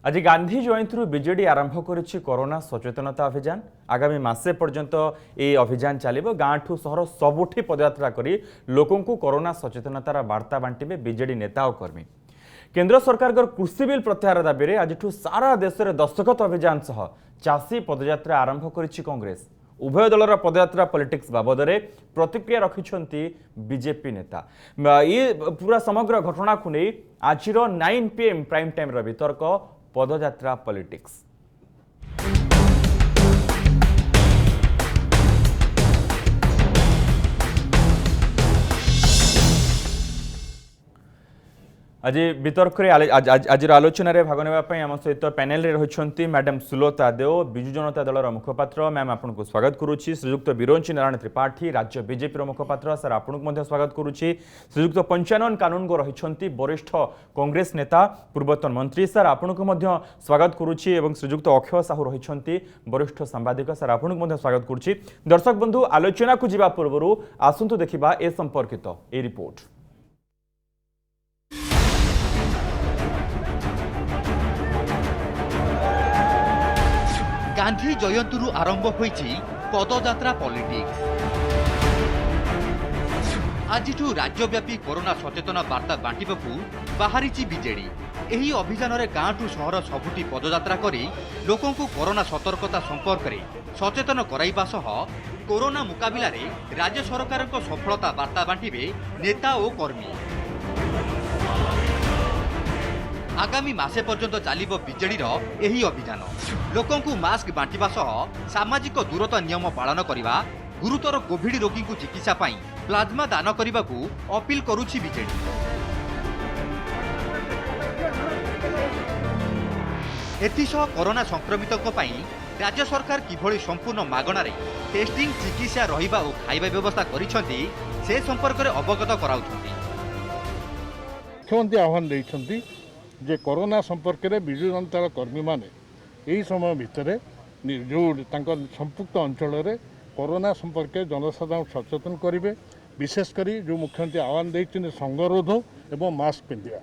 आज गांधी जयंती बीजेडी आरंभ करिछि कोरोना सचेतनता अभियान। आगामी मासे पर्यंत ये अभियान चलिबो। गाँ ठू सहर सबुठी पदयात्रा करी लोकों को कोरोना सचेतनतार वार्ता बांटिबे बीजेडी नेता और कर्मी। केंद्र सरकार कृषि बिल प्रत्याहार दाबी में आज सारा देश में दस्तखत अभियान सह चाषी पदयात्रा आरंभ करिछि कांग्रेस। उभय दलर पदयात्रा पॉलिटिक्स बाबद प्रतिक्रिया रखिछंती बीजेपी नेता। ये पूरा समग्र घटना को नहीं आज 9 PM प्राइम टाइम वितर्क पदयात्रा पॉलिटिक्स। आज वितर्क आज आलोचन भाग नापी आम सहित पैनेल रही मैडम सुलता देव विजु जनता दलर मुखपात्र। मैम आपको स्वागत करुच्ची। श्रीजुक्त विरोंची नारायण त्रिपाठी राज्य बीजेपी मुखपात्र सर आपको स्वागत करुच्ची। श्रीजुक्त पंचानन कानूनगो रही वरिष्ठ कांग्रेस नेता पूर्वतन मंत्री सर आपको स्वागत करुच्ची। श्रीजुक्त अक्षय साहू रही वरिष्ठ सांबादिक सर आपको स्वागत करुच्ची। दर्शक बंधु आलोचना को जीवा पूर्व आसंतु देखिबा ए संपर्कित ए रिपोर्ट। गांधी जयंती आरंभ होईछि पदयात्रा पॉलिटिक्स। आज राज्यव्यापी कोरोना सचेतना वार्ता बांटिबाकू बाहरिछि बीजेडी। एही अभियान रे गाँ ठू सहर सबुठी पदयात्रा करी लोकों को कोरोना सतर्कता संपर्क में सचेतन कराइबा सह कोरोना मुकाबिला रे राज्य सरकार को सफलता वार्ता बांटिबे नेता और कर्मी। आगामी मासे पर्यंत चलिबो बीजेडी एही अभियान। लोकों को मास्क बांटिबा सह सामाजिक दूरता नियम पालन करिबा, गुरुतर कोविड रोगी को चिकित्सा पाई प्लाज्मा दान करने को अपील करुछि बीजेडी। एथिसह कोरोना संक्रमितों पाई राज्य सरकार किभଳି संपूर्ण मागणारे टेस्टिंग चिकित्सा रहिबा और खाइबा व्यवस्था करिसंती से संपर्क में अवगत कराउछंती। मुख्यमंत्री आह्वान देइछंती जे कोरोना संपर्क में विजु जनता कर्मी माने यही समय भितर जो संपुक्त अंचल में कोरोना संपर्क जनसाधारण सचेतन करेंगे। विशेषकर जो मुख्यमंत्री आह्वान देते संगरोध एवं मास्क पिंधा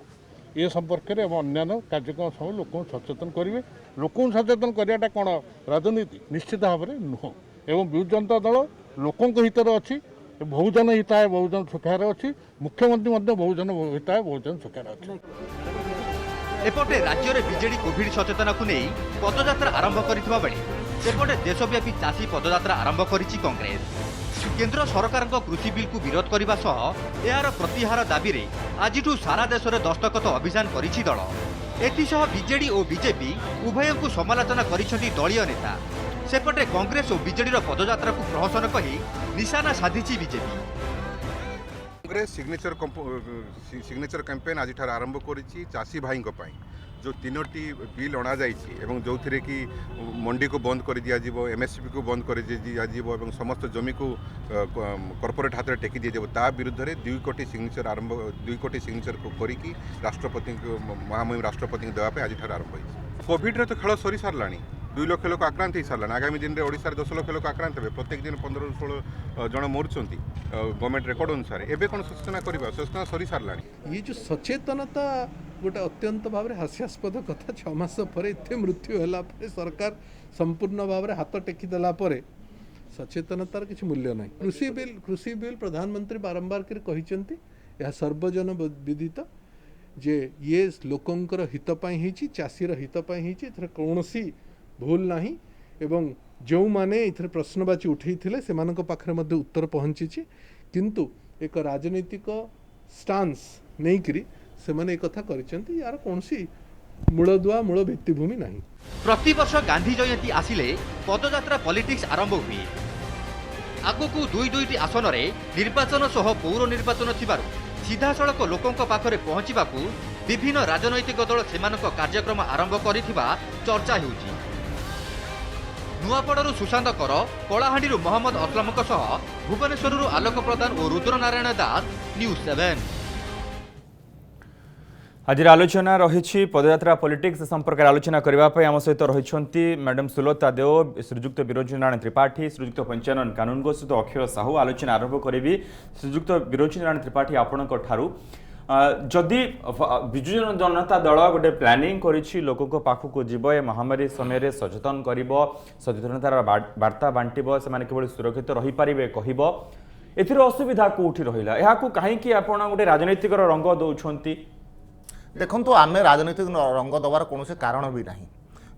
ये संपर्क में अन्य कार्यक्रम समय लोक सचेतन करेंगे। लोक सचेतन कराटा कौन राजनीति निश्चित भाव में नुह। एवं विजु जनता दल लोकों हितर अच्छी, बहुजन हिताय बहुजन सुखार अच्छी। मुख्यमंत्री बहुजन हिताय बहुजन सुखार अच्छी। एपटे राज्य में बीजेडी कोविड सचेतना को नहीं पदयात्रा आरंभ करथिबा बेले सेपटे देशव्यापी चाषी पदयात्रा आरंभ करिछि कांग्रेस। केंद्र सरकार कृषि बिल को विरोध करने सह यार प्रतिहार दाबी रे आज सारा देश में दस्तखत अभियान करिछि दल। एथिसह बीजेडी और बीजेपी उभय को समालोचना करिछंती दलीय नेता। सेपटे कांग्रेस और बीजेडी पदयात्रा को प्रहसन कही निशाना साधिछि बीजेपी। कांग्रेस सिग्नेचर कैंपेन आज आरंभ करिछि चाषी भाई जो 3टी बिल अणा जाइए जो थे कि मंडी को बंद कर दिया जीवो, एमएसपी को बंद कर दिया जीवो एवं समस्त जमी को कॉर्पोरेट हाथ में टेकी दिया जीवो। ता विरुद्ध में 2 कोटी सिग्नेचर को करिकी राष्ट्रपति महामहिम राष्ट्रपति देवाई आज आरंभ होइछि। कोविड रे तो खेल सरी सारलानी। 2 लाख लोक आक्रांत हो सारा। आगामी दिन में ओडिशा 10 लाख लोक आक्रांत हे। प्रत्येक दिन 15-16 जन मरुंट गवर्नमेंट रेकर्ड अनुसार। एवं कौन सूचना करवा सूचना सरी सारा। ये जो सचेतनता गोटे अत्यंत भाव में हास्यास्पद कथा। 6 मास पर इतने मृत्यु होला पर सरकार संपूर्ण भाव में हाथ टेकीदेला सचेतनतार किसी मूल्य ना। कृषि बिल प्रधानमंत्री बारंबार कहते यह सर्वजन विदित जे ये लोकंकर हितपाई होईची, चाषीर हितपाई होईची। एथरे कौनसी भूल नाही एवं जो माने इथरे प्रश्नवाची उठेइथिले सेमानक पाखरे मध्ये उत्तर पहुंची। किंतु एक राजनीतिक स्टांस नहीं करी से माने एक कथा करिसेंती यार कौनसी मूलदुआ मूल भित्तिभूमि नहीं। प्रति वर्ष गांधी जयंती आसिले पदयात्रा पॉलिटिक्स आरंभ हुए। आगकू 2-2टी आसन रे निर्वाचन सह पौर निर्वाचन थिबारु सीधा सड़क लोकों पाखरे पहुंचीबाकू विभिन्न राजनैतिक दल सेमानक कार्यक्रम आरंभ करिथिबा चर्चा हेउची। नुआपड़ू सुशांत कर, कलाहांडी मोहम्मद असलमक सह भुवनेश्वर आलोक प्रधान और रुद्र नारायण दास, न्यूज 7। आज आलोचना रही पदयात्रा पॉलिटिक्स संपर्क आलोचना करने आम सहित रही मैडम सुलता देव, श्रीजुक्त विरोंची नारायण त्रिपाठी, श्रीजुक्त पंचानन कानूनगो सहित अक्षय साहू। आलोचना आरंभ करी। श्रीजुक्त विरोंची नारायण त्रिपाठी आपण जदि विजु जनता दल गोटे प्लानिंग करिछि लोक को पाखु जीव ए महामारी समय सचेतन करिवो सचेतनतार वार्ता बांटिबो से केवल सुरक्षित रही पारिबे कहिबो एथिर असुविधा कोठी रहिला एहाकू काहेकि आपण गोटे राजनीतिक रंग दउछंती देखंतु आमे राजनीतिक रंग दबार कौन कारण भी नहीं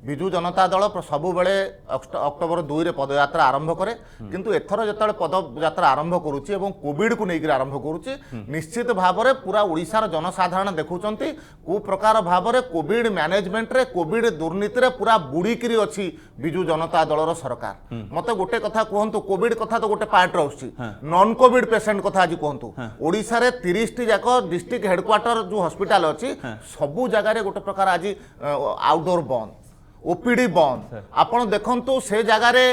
विजु जनता दल सबु बेले अक्टोबर 2 रे पदयात्रा आरंभ करे किंतु एथर जतले पदयात्रा आरंभ करूची एवं कोविड को लेकर आरंभ करूची निश्चित भाव में पूरा ओडिशार जनसाधारण देखुचंती को प्रकार भाव में कोविड मैनेजमेंट रे कोविड दुर्नीति रे पूरा बुड़ीकिरी अछि विजु जनता दलर सरकार मते गोटे कथा कहंतु कोविड कथा तो गोटे पार्ट रहउची नॉन कोविड पेशेंट कथा आज कहंतु ओडिशा रे 30 टी जाक डिस्ट्रिक्ट हेडक्वार्टर जो हॉस्पिटल अछि सबु जगह रे गोटे प्रकार आज आउटडोर बंद ओपीडी बंद आपण देखंतु से जगह रे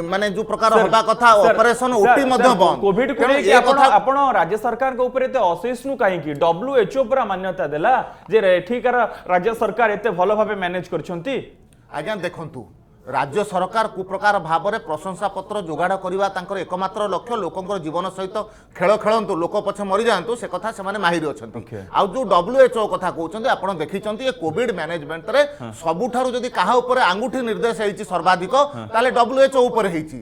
माने जो प्रकार होबा कथा ऑपरेशन ओटी मध्ये बंद कोविड को लेके आपण राज्य सरकार के ऊपर एते असहिष्णु काहे की WHO पूरा मान्यता देला जे ठीकार राज्य सरकार एते भलो भाबे मैनेज करछंती आज्ञा देखंतु राज्य सरकार कुप्रकार भाव में प्रशंसा पत्र जोगाड़ करवा तांकर एकमात्र लक्ष्य लोकंकर जीवन सहित खेल खेलतु लोक पछे मरी जातु से कथा से माहिर अच्छा आउ जो WHO कथा कहते आपड़ देखी कोविड मैनेजमेंट रे सबुठारु जदि काहा ऊपर आंगुठी निर्देश होती सर्वाधिक ताले WHO ऊपर होती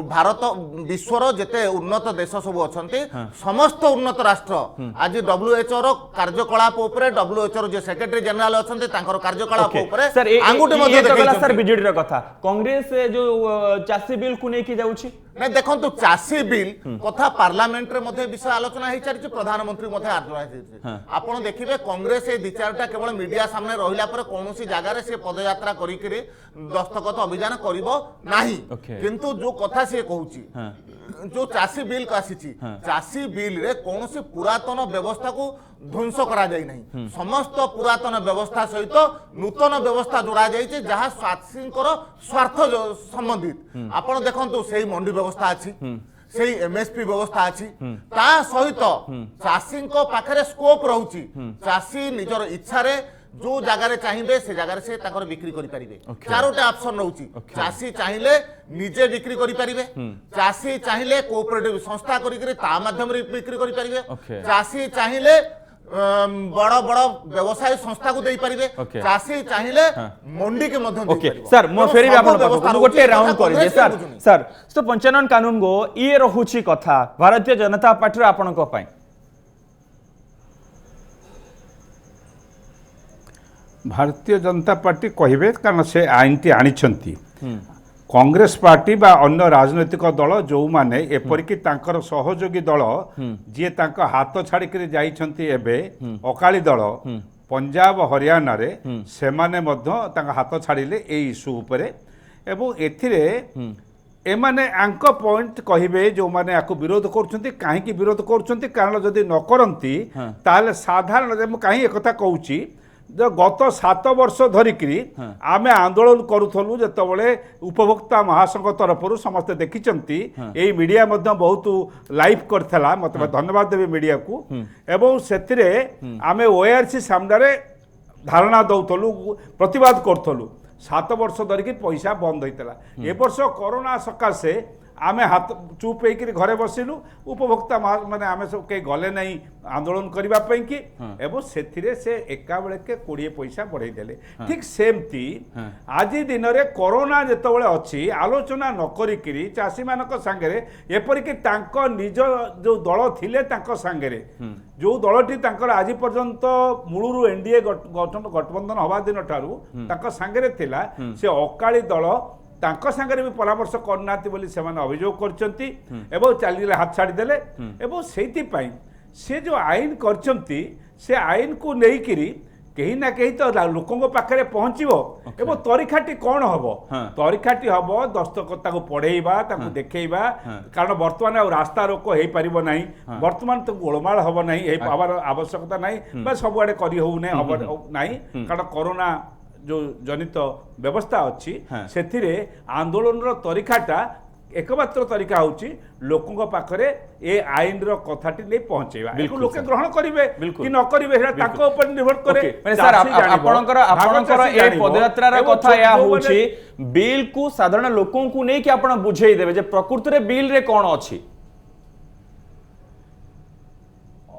भारत विश्वर जेते उन्नत देश सब अच्छा समस्त उन्नत राष्ट्र आज WHO रो कार्यकलाप ऊपर WHO जे सेक्रेटरी जनरल अच्छा कार्यकलाप ऊपर आंगुठी मध्ये देखैछन्ति सर बीजेडी रो कथा कांग्रेस जो चासी बिल को लेके जाउछि नहीं देखो चाषी बिल कथा पार्लियामेंट रे मध्य विषय आलोचना हो चली प्रधानमंत्री मध्य आलोचना आपड़ देखिए कांग्रेस ये 2-4टा केवल मीडिया सामने रहिला पर कौन सी जगह से पदयात्रा करिकरी दस्तखत अभियान करिवो नाही किंतु जो कथा से कहूची जो चाषी बिल आसी चाषी बिल रे कौन सी पुरातन व्यवस्था को ध्वंस करा जाई नहीं समस्त पुरातन व्यवस्था सहित नूतन व्यवस्था जोड़ा जाइए जहाँ चाषींकर स्वार्थ संबंधित आपण देखंतु सेही मंडी व्यवस्था अछि सेही एमएसपी व्यवस्था अछि ता सहित चाषी पाखरे स्कोप रहउची चाषी निजर इच्छा रे जो जगार चाहिए से जगार से बिक्री करें चारोटा ऑप्शन रोचे चाषी चाहिए निजे बिक्री करें चाषी चाहिए कोऑपरेटिव संस्था माध्यम बिक्री करें चाषी चाहिए बड़ बड़ व्यवसाय संस्था को दे पारिबे चाषी चाहिए मंडी के मध्य दे पारिबो सर मो फेरी आपन गोटे राउंड कर दे सर तो 95 कानून गो ये रहुची कथा भारतीय जनता पार्टी आपन को पई भारतीय जनता पार्टी कहे कारण से आईन टी आनी कांग्रेस पार्टी बा अन्य राजनैतिक दल जो माने एपरिकी तांकर सहयोगी दल जी हाथ छाड़ी जाइछंती एबे अकाली दल पंजाब हरियाणा रे सेमाने मध्य हाथ छाड़िले ए इश्यू उपरे एवं एथिरे एमाने आंक पॉइंट कहिबे जो माने आको विरोध करछंती काहे की विरोध करछंती कारण जदि न करंती ताले साधारण मु काहे एकथा कहूची गत 7 वर्ष धरिकी आमे आंदोलन करूथलु जतबले उपभोक्ता महासंघ तरफ समस्त देखिचंती एई मीडिया मध्य बहुत लाइव करथला मते धन्यवाद देबे मीडिया को एवं सेथिरे आमे ओआरसी सामने धारणा दउथलु प्रतिवाद करथलु 7 वर्ष धरिकी पैसा बंद होइतला ए वर्ष कोरोना सकाशे आमे हाथ चुप होकर घरे बसिलु उपभोक्ता माने आमे सब कहीं गले नहीं आंदोलन करने की एवं से एका बेले के 20 पैसा बढ़ाई देले ठीक सेमती आज दिन में कोरोना जितेबाला अच्छी आलोचना न करी चाषी मान सांगे एपरिक निज जो दल थिले सांगे जो दलटी आज पर्यंत मूलरू एनडीए गठबंधन हवा दिन ठारू सांगे थिला से अकाली दल तांको संगे भी परामर्श करना बोली से अभियोग करचंती एवं चलिए हाथ छाड़ीदेले एवं से जो आईन करचंती से आईन को लेकिरी कहीं ना कहीं तो लोकों पाखे पहुँचो एवं तरीकाटी कौन हम तरीकाटी हम दस्तखत पढ़ेवा देखा कारण बर्तमान रास्ता रोक हो पार ना बर्तमान तो गोलमाल हम ना आवश्यकता ना सबुआड़े करना कारण कोरोना जो जनित व्यवस्था अच्छी से आंदोलन तरीकाटा एकमात्र तरीका होची लोकों पाखरे ए आईन रो कथाटी नहीं पहुंचेबा एको लोके ग्रहण करिवे कि न करिवे हेरा ताको ऊपर निर्भर करे माने सर आपणकर ए पदयात्रा रो कथा या होची बिल को साधारण लोकों को नहीं कि आपण बुझेई देबे जे प्रकृति रे बिल रे कोन अछि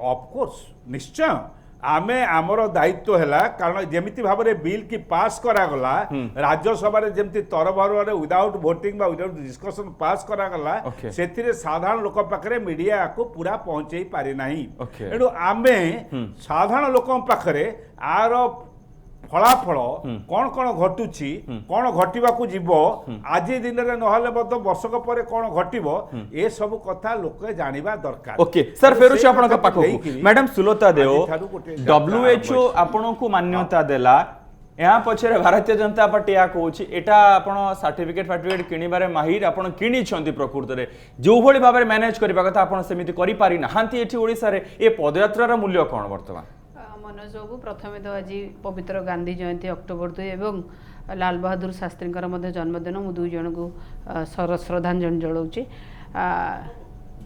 ऑफकोर्स निश्चय आमे आमर दायित्व है कारण जमिति भाव में बिल की पास करागला राज्यसभा जमी तरबरे विदाउट भोटिंग विदाउट डिस्कसन पास करागला Okay. से साधारण लोक पाखे मीडिया को पूरा पहुंचे पारि नाही Okay. एणु आमे साधारण लोक पाखे आर फलाफल कौन कौन घटुची कौन घटवाक जीव आज दिन में नहले वर्षक पर कौन घटव ए सब कथा लोक जानिबा दरकार। ओके सर फेरुछि से आपन कथा पाखो लेकिन मैडम सुलता देव आजिठारु गोटे WHO आपन को मान्यता देला यहाँ पछरे भारतीय जनता पार्टी या कहूँ एटा आपण सर्टिफिकेट किणवार माहिर आपण किणी प्रकृत में जो भली भाव में मैनेज करबा कथा आपण सेमिति करि पारि नाहांती एठी ओडिसा रे ए पदयात्रार मूल्य कोन वर्तमान मनोज बाबू प्रथमे तो आज पवित्र गांधी जयंती अक्टोबर 2 एवं लाल बहादुर शास्त्री जन्मदिन मु दुई जन को श्रद्धांजलि जनाऊँगी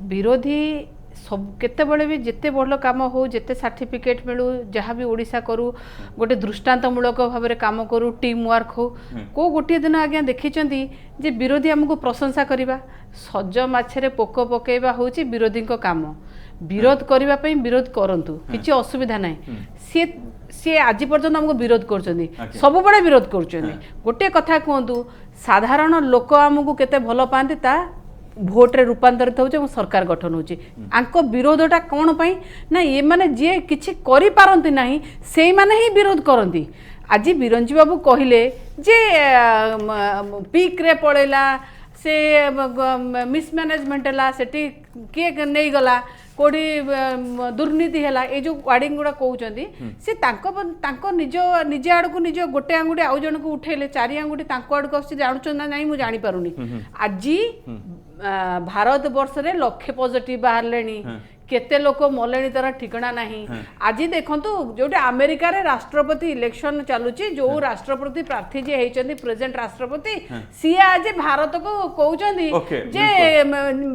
विरोधी सब केते बड़े भी जिते बड़ काम हो जिते सर्टिफिकेट मिलू जहाँ भी ओडिशा करू गोटे दृष्टांतमूलक भाव में काम करू टीम वर्क हो को गोटे दिन आज्ञा देखी जे विरोधी आमको प्रशंसा करवा सज माछरे पोक पकेबा होची विरोधी काम विरोध करबा पई विरोध करंतु किछि असुविधा नाही सी आज पर्यंत हमको विरोध कर सब बड़े विरोध कर गोटे कथा कहतु साधारण लोक आमको केते भल पाती ता भोट रे रूपांतरित हो सरकार गठन हो विरोधटा कौन पाई ना ये माने जे किछि करि पारंती नाही सेई माने ही विरोध करंती। आज बिरंजी बाबू कहले जे पीक रे पड़ेला से मिसमैनेजमेंट है सेठी किए नहीं गला कोडी दुर्नीति है ये जो वार्डिंग गुड़ा कहते सी निज निज आड़ को निज गोटे आंगुठी आउ जन को उठेले चारि आंगुठी आड़ को जानूँ ना नहीं मुझे जापारूनी आज भारत वर्ष रे लक्षे पॉजिटिव बाहर केते लोक मले तार ठिकना नहीं आज देखु जो अमेरिका रे राष्ट्रपति इलेक्शन चलुची जो राष्ट्रपति प्रार्थी जे हेचंदी प्रेजेंट राष्ट्रपति सी आज भारत को कहउचंदी जे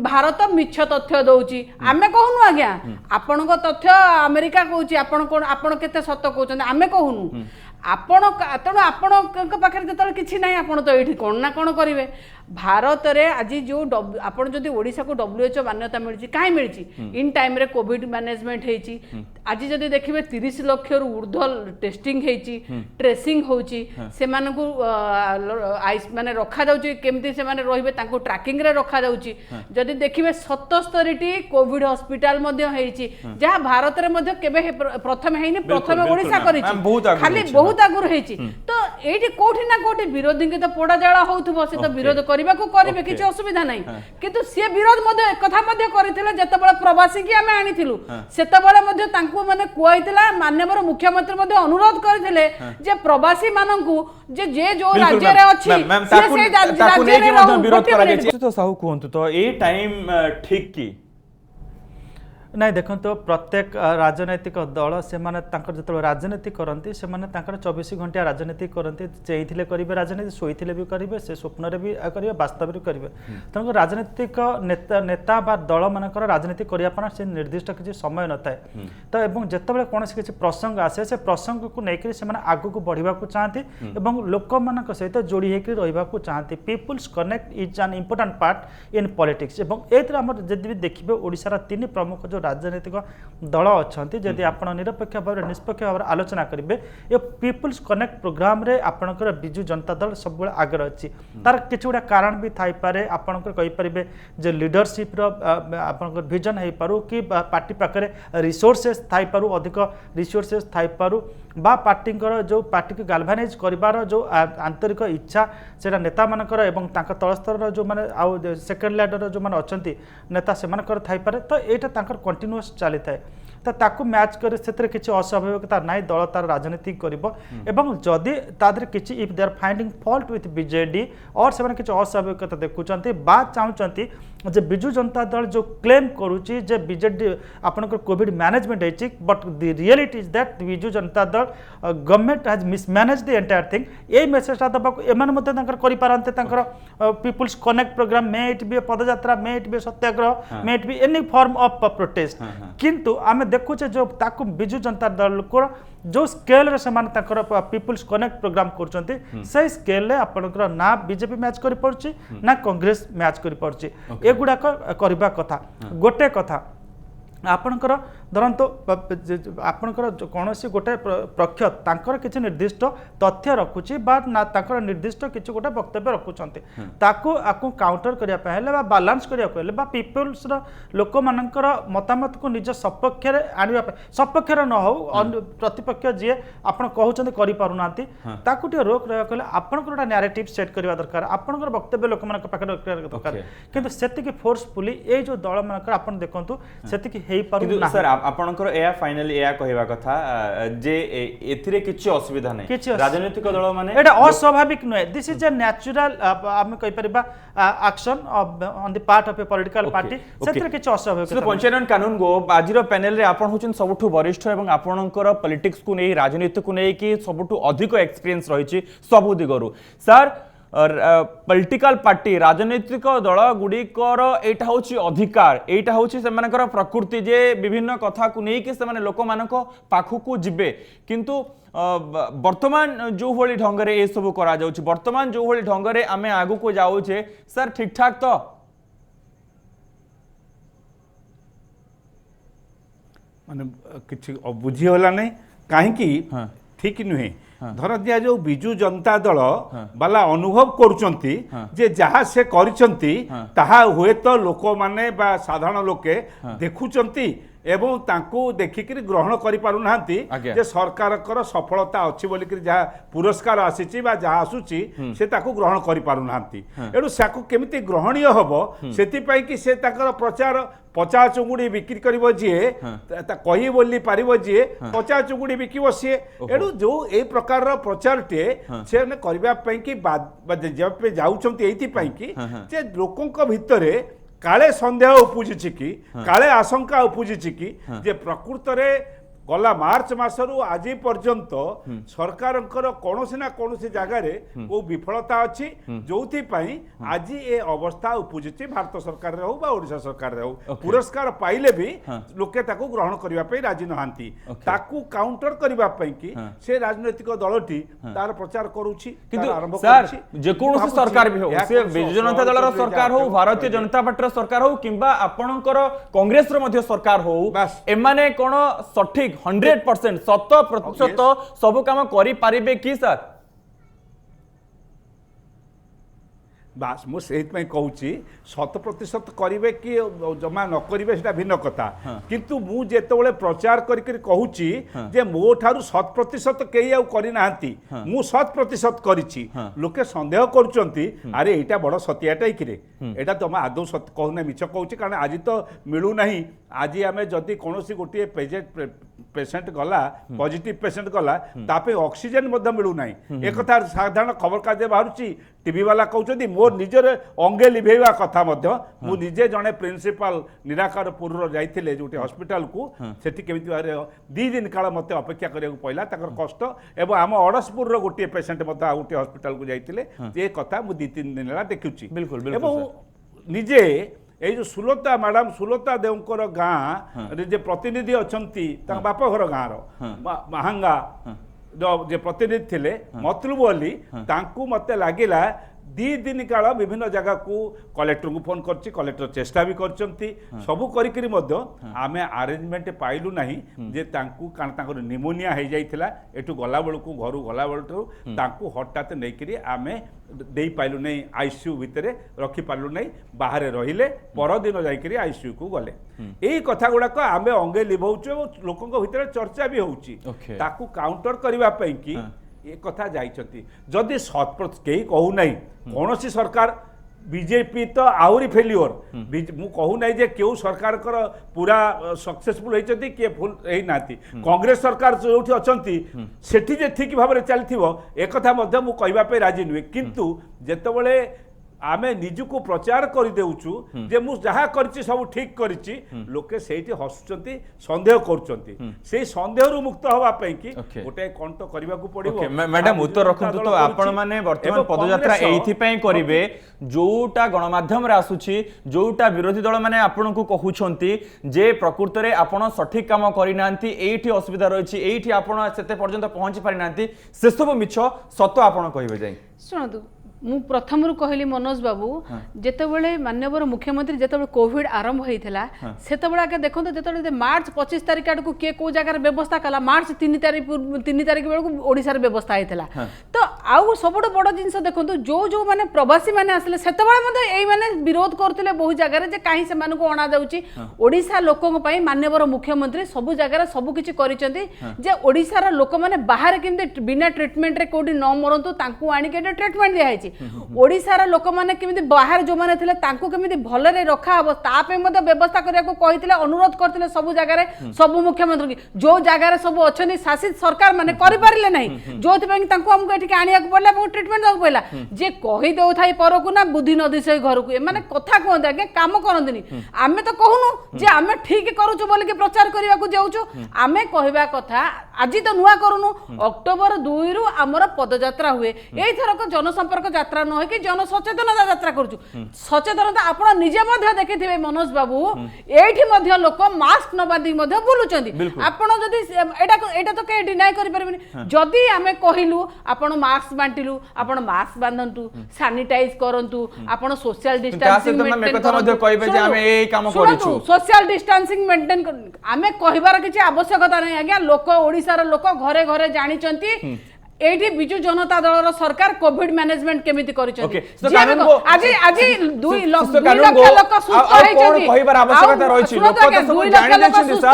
भारत मिछ तथ्य दउची आमे कहनु आज्ञा आपण को तथ्य अमेरिका कहउची आपण केते सत कहउचंदी आमे कहनु आपण तेणु आपण पाखे जो किसी ना आप तो ये कौन ना कौन करेंगे भारत रे आज जो आपड़ जदि ओडिशा को WHO मान्यता मिली कहीं मिली इन टाइम रे कोविड मैनेजमेंट होती आज जदि देखिए 30 लाख रु ऊर्ध्व टेस्टिंग होती ट्रेसिंग होती से माने रखा जाउची केमती से माने रहिबे तांको ट्रैकिंग रे रखा जाउची जदि देखिए 77टी कोविड हॉस्पिटल मध्ये होईची जहाँ भारत रे मध्ये केबे प्रथम हेइनी प्रथम ओडिशा करिची खाली बहुत आगुर होईची तो एठी कोठी ना कोठी विरोधी के तो पोड़ा जळा होउथबो से तो विरोध करबा को करिवे किछि असुविधा नाही किंतु से विरोध मध्ये कथा मध्ये करिथिले जतबेला प्रवासी की आमे आनिथिलु सेतबेला मध्ये तांको माने कुआइतला माननीय मुख्यमंत्री मध्ये अनुरोध करथिले जे प्रवासी माननकु जे जो राज्य रे अछि से राज्य रे रहू विरोध करा जाय तो साहू कहंतु तो ए टाइम ठीक की ना देखो तो प्रत्येक राजनैतिक दल से जो राजनीति करती से 24 घंटा राजनीति करती चेईले करेंगे राजनीति शोईले भी करेंगे से स्वप्न भी करेंगे वास्तव भी करेंगे तेणुक राजनीतिक नेता बा दल मानक राजनीति करने से निर्दिष्ट किसी समय न थाए तो एवं जितेबाला कौन किसी प्रसंग आसे से प्रसंग को लेकर से आग को बढ़ा चाहती लोक मान सहित जोड़ी होकर रहा चाहती people's connect is an important part in politics जब भी देखिए ओडिशार 3 प्रमुख जो राजनीतिक दल अच्छा जदि आप निरपेक्ष भाव निष्पक्ष भाव आलोचना करेंगे ये पीपुल्स कनेक्ट प्रोग्राम रे आपणकर बिजु जनता दल सब आगे अच्छी तार किसी गुड़ा कारण भी थाईपे आपरे जे लीडरशिप आपंकर विजन हो पारू कि पार्टी पाखे रिसोर्सेस थाईपारू अधिक रिसोर्सेस थाईपारू बा पार्टी जो पार्टी को गाल्भानाइज कर जो आंतरिक इच्छा से नेता मानकर एवं तल स्तर जो मैंने आउ सेकेंड लैडर जो मैंने अच्छा नेता से थाईपे तो यहाँ कंटिन्यूअस चली थाए तो ताकू मैच कर से किसी अस्वाभाविकता ना दल तार राजनीति करी तादर किसी if they are finding fault with BJD और से किसी अस्वाभाविकता देखुंत बा चाहते जे बिजु जनता दल जो क्लेम करुच्ची जे बीजेडी आपनकर कोविड मैनेजमेंट है but the reality is that Biju Janata Dal government has mismanage the entire thing ये मेसेजटा दबाक एमानते people's connect programme may it be padyatra may it be satyagraha may it be any form of protest किंतु आम देखुचे जो ताकू बिजु जनता दल को जो स्केल रे समान ताकर पीपुल्स कनेक्ट प्रोग्राम करछंती से स्केल रे आपनकर ना बीजेपी मैच करि पड़छि ना कांग्रेस मैच करि पड़छि एगुडा करबा कथा गोटे कथा ଆପଣଙ୍କର ଧରନ୍ତୁ ଆପଣଙ୍କର କୌଣସି ଗୋଟେ ପକ୍ଷ ତାଙ୍କର କିଛି ନିର୍ଦ୍ଦିଷ୍ଟ ତଥ୍ୟ ରଖୁଛି ବା ନା ତାଙ୍କର ନିର୍ଦ୍ଦିଷ୍ଟ କିଛି ଗୋଟେ ବକ୍ତବ୍ୟ ରଖୁଛନ୍ତି ତାକୁ ଆକୁ କାଉଣ୍ଟର କରିବା ପାଇଁ ହେଲେ ବା ବାଲାନ୍ସ କରିବାକୁ ହେଲେ ବା ପିପୁଲ୍ସର ଲୋକମାନଙ୍କର ମତାମତକୁ ନିଜ ସପକ୍ଷରେ ଆଣିବା ପାଇଁ ସପକ୍ଷରେ ନ ହଉ ପ୍ରତିପକ୍ଷ ଯିଏ ଆପଣ କହୁଛନ୍ତି କରିପାରୁନାହାନ୍ତି ତାକୁ ଟିକେ ରୋକ ରହିବାକୁ ହେଲେ ଆପଣଙ୍କର ଗୋଟେ ନ୍ୟାରେଟିଭ ସେଟ୍ କରିବା ଦରକାର ଆପଣଙ୍କର ବକ୍ତବ୍ୟ ଲୋକମାନଙ୍କ ପାଖରେ ରଖିବା ଦରକାର କିନ୍ତୁ ସେତିକି ଫୋର୍ସଫୁଲି ଏଇ ଯୋଉ ଦଳମାନଙ୍କର ଆପଣ ଦେଖନ୍ତୁ ସେତିକି ହେଇପାରୁ ନା ସାର୍ ଆପଣଙ୍କର ଏହା ଫାଇନାଲି ଏହା କହିବା କଥା ଯେ ଏଥିରେ କିଛି ଅସୁବିଧା ନାହିଁ ରାଜନୈତିକ ଦଳ ମାନେ এটা অস্বাভাবিক নয় দিস ইজ এ ন্যাচুরাল আমি কই পারিবা action on the part of a political party সেতরে কিছু অস্বাভাবিক পঞ্চায়ন কানুন গো আজির প্যানেল রে আপন হচ্ছেন সবুঠু বরিষ্ঠ এবং আপনଙ୍କର পলিটিক্স কু নেই রাজনীতি কু নেই কি সবুঠু অধিক এক্সপেরিয়েন্স রয়েছে সবু দিগরু স্যার পলিটিকাল পার্টি রাজনৈতিক দল গুড়িকর এইটা হচ্ছে অধিকার এইটা হচ্ছে সেমানଙ୍କର প্রকৃতি যে বিভিন্ন কথা কু নেই কি সেমানে লোকମାନଙ୍କ পাখকু ଯିବେ কিন্তু বর্তমান যেভাবে ঢঙ্গরে এসবু করা যাচ্ছে বর্তমান যেভাবে ঢঙ্গরে আমি আগুকু যাওছে স্যার ঠিকঠাক তো মানে কিছু বুঝিগলা নাই কাহিঁকি ঠিক নুহে ধর দিয়া যে বিজু জনতা দল বালা অনুভব করুচন্তি যে যাহা সে করিছন্তি তাহা হুয়েত লোক মানে বা সাধারণ লোকে দেখুচন্তি এবং তাঁকু দেখিকি গ্রহণ করে পারু নাহান্তি যে সরকারকর সফলতা অছি বলিকি যা পুরস্কার আসিছি বা যা আসুচি সে তাকে গ্রহণ করে পারু নাহান্তি এটু সাকু কেমিতি গ্রহণীয় হব সেতিপাই কি সে তাଙ୍କର প্রচার পচা চুঙ্গুড়ি বিক্রি করব যিয়ে কহি বলি পারিব যিয়ে পচা চুঙ্গুড়ি বিকিব সিয়ে এটু যে এই প্রকারর প্রচারটি সে করিবা পাই কি যেবে যাউছন্তি এইথিপাই কি যে লোকଙ୍କ ভিতরে কালে সন্দেহ উপজুছি কি কালে আশঙ্কা উপজুছি কি যে প্রকৃতরে গলা মার্চ মাসরু আজি পর্যন্ত সরকারଙ୍କର কৌশি না কৌশি জায়গায় কেউ বিফলতা অছি যোথি পাই আজি এ অবস্থা উপজুছি ভারত সরকার হোক বা ওড়িশা সরকার হোক পুরস্কার পাইলে বি লোকে তাকে গ্রহণ করিবা পাই রাজি নহান্তি তাকু কাউন্টার করিবা পাই কি সে রাজনৈতিক দলটি তার প্রচার করুছি কিন্তু স্যার যে কোনসি সরকার বি হোক সে বিজু জনতা দলর সরকার হোক ভারতীয় জনতা পার্টির সরকার হোক কিংবা আপনଙ୍କର কংগ্রেসর মধ্য সরকার হোক এমানে কোন সঠিক 100% 100% सब काम करि पारिबे कि सर बास मु सेहित में कहूची 100% करिवे कि जमा न करिवे सेटा भिन्न कथा किंतु मु जेतेबेले प्रचार करिकरी कहूची जे मो ठारू 100% केही आ करि नाहंती मु 100% करिछि लोके संदेह करूचंती अरे एटा बड़ सत्याटाई किरे एटा तमा आदौ सत्य कहने मिछ कहूची कारण आज तो मिलू नाही आज आमे जदी कोनोसी गोटी पेशेंट गला पॉजिटिव पेशेंट गला तापे ऑक्सीजन मध्य मिलू नाही ए कथा साधारण खबर काजे बाहरुची टीवी वाला कहउचंती मोर निजर अंगे लिभेवा कथा मध्य मु निजे जने प्रिंसिपल निराकारपुर जाइथिले जोटी हॉस्पिटल को सेठी केमिति बारे 2 दिन काल मते अपेक्षा करिया पइला ताकर कष्ट एवं आम अड़सपुर रो गोटी पेशेंट मते गोटी हॉस्पिटल को जाइथिले ए कथा मु 2-3 दिन ला देखुची बिल्कुल एवं निजे এই যে সুলতা ম্যাডাম সুলতা দেউଙ୍କର ଗାଁ যে প্রতিনিধি অছন্তি তাଙ୍କ বাপ ঘর গাঁর মাহাঙ্গা যে প্রতিনিধি ଥିଲେ মতলুব অলি তাଙ୍କୁ মতে লাগিলা 2 दिन काल विभिन्न जगह को कलेक्टर को फोन करछि कलेक्टर चेष्टा भी करचंती सबु करिकरी मध्य आमे अरेंजमेंट पाइलु नाही जे तांकू कारण तांकर निमोनिया हे जाइथिला एटु गला बेल को घरु गला बेल तांकू हठात नै करी आमे देई पाइलु नै आईसीयू भितरे रखि पाइलु नै बाहरे रहिले पर दिन जाई करी आईसीयू को गले एई कथा गुडा को आमे अंगे लिभौछु लोकंक भितरे चर्चा भी होउची ताकू काउंटर करिवा पई की ये कथा जाइछंती जदि 100% केही कहू नै कोनोसी सरकार बीजेपी तो आहुरी फेल्योर मु कहू नै जे केउ सरकार कर पूरा सक्सेसफुल होइछंती के फुल हेई नाती कांग्रेस सरकार जोठी अछंती सेठी जे ठीक भाबरे चलथिबो ए कथा मध्ये मु कहबा पे राजी नुए किंतु जेतबेले आमे निजुको प्रचार कर देउछु जे मु जहा करछि सब ठीक करछि लोके सेठी हसुचंती संदेह करचंती सेही संदेह रु मुक्त होबा पई कि गोटे कोन तो करबा को पड़िबो मैडम उत्तर रखंतु तो आपण माने वर्तमान पदयात्रा एथि पई करिवे जोटा गणमाध्यम रे आसुछि जोटा विरोधी दल माने आपण को कहउछंती जे प्रकृति रे आपण सठिक काम करिनांती एठी असुविधा रहिछि एठी आपण सेते पर्यंत पहुंची पारिनांती से सब मिछ सत्य आपण कहबे जाई सुनदु मु प्रथम कहली मनोज बाबू जितेबाला माननीय मुख्यमंत्री जितेबाला कोविड आरंभ होता से आगे देखो जो मार्च 25 तारिख आड़ को किए कौ जगार व्यवस्था कला मार्च 3 तारिख बेलू ओडिशार व्यवस्था होता तो आउ सब बड़ जिन देखो जो जो मैंने प्रवासी मैंने आसले से मैंने विरोध करते बहुत जगह कहीं से अणा जाऊँगी ओडिशा लोकों माननीय मुख्यमंत्री सब जगह सबकि ओडिशार लोक मैंने बाहर केमती बिना ट्रिटमेंट रे कोडी न मरंतु तांकू आनिके ट्रिटमेंट दिया है ओडिशार लोक मैंने केमती बाहर जो मैंने थिले तांकू केमती भलरे रखा हबो तापे मध्य व्यवस्था करिया को कहिथिले अनुरोध करथिले सब जगह सब मुख्यमंत्री जो जगह सब अछनी शासित सरकार माने करि पारिले नहीं जोथि पे तांकू हमको एठी आनिया को पड़ला बहुत ट्रीटमेंट दाउ पड़ला जे कहि देउ थाई परकु ना बुद्धि नदी से घर को माने कथा कहंते आगे काम करंतनी आमे तो कहूनु जे आमे ठीक करूछु बोल के प्रचार करिया को जाउछु आमे कहबा कथा आज तो नुआ करूनु अक्टोबर 2 रु हमर पदयात्रा हुए एई थरक जनसंपर्क यात्रा न होय कि जन सचेतनता यात्रा करछु सचेतनता आपण निजे मध्ये देखिथिबे मनोज बाबू एठी मध्ये लोक मास्क न बांधी मध्ये बोलुचंदी आपण जदी एटा तो के डिनाय करि परबेनी जदी आमे कहिलु आपण मास्क बांटिलु आपण मास्क बांधंतु सैनिटाइज करंतु आपण सोशल डिस्टेंसिंग मेंटेन करंतु कहबे जे आमे एई काम करिछु सोशल डिस्टेंसिंग मेंटेन आमे कहिबार किछि आवश्यकता नै आज्ञा लोक ओडिसार लोक घरे घरे जानिचंती एठी बिजु जनता दलर सरकार कोविड मैनेजमेंट केमिति करिसथि आज आज 2 लाख लोक सुस्त होइछथि कहिबार आवश्यकता रहिछि लोक तो सब जानि दैछथि सर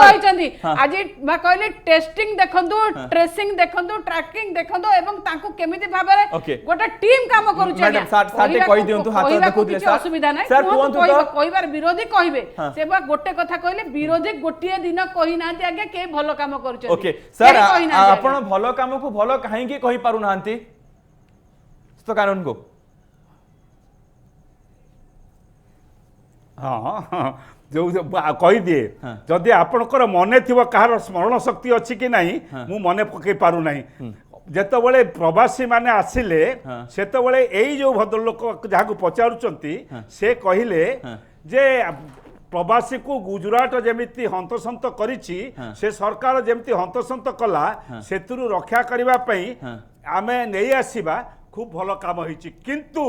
आज बा कहले टेस्टिंग देखंतु ट्रेसिंग देखंतु ट्रैकिंग देखंतु एवं तांको केमिति भाबरे गोटे टीम काम करूछि मैडम साटे कहि दियंतु हाथ देखुथिले सर असुविधा नै सर कोंतु तो कहिबार विरोधी कहिबे से बा गोटे कथा कहले विरोधी गोटिए दिन कहि नांती आगे के भलो काम करूछि ओके सर आपण भलो काम को भलो काहे कि कहि पारु नांती तो कानून को हाँ जो कही दिए जदि आपणकर मन थी कहार स्मरण शक्ति अच्छी कि नहीं मु मन पकई पारु नहीं जेतबले प्रवासी माने आसिले सेतबले एई जो भद्रलोक जहाँ को पचारुचंती से कहिले जे प्रवासी को गुजरात जेमिति हंतसंत करिछि से सरकार जेमिति हंतसंत कला सेतुरु रक्षा करिबा पई आमे नै आसीबा खूब भल काम होइछि किंतु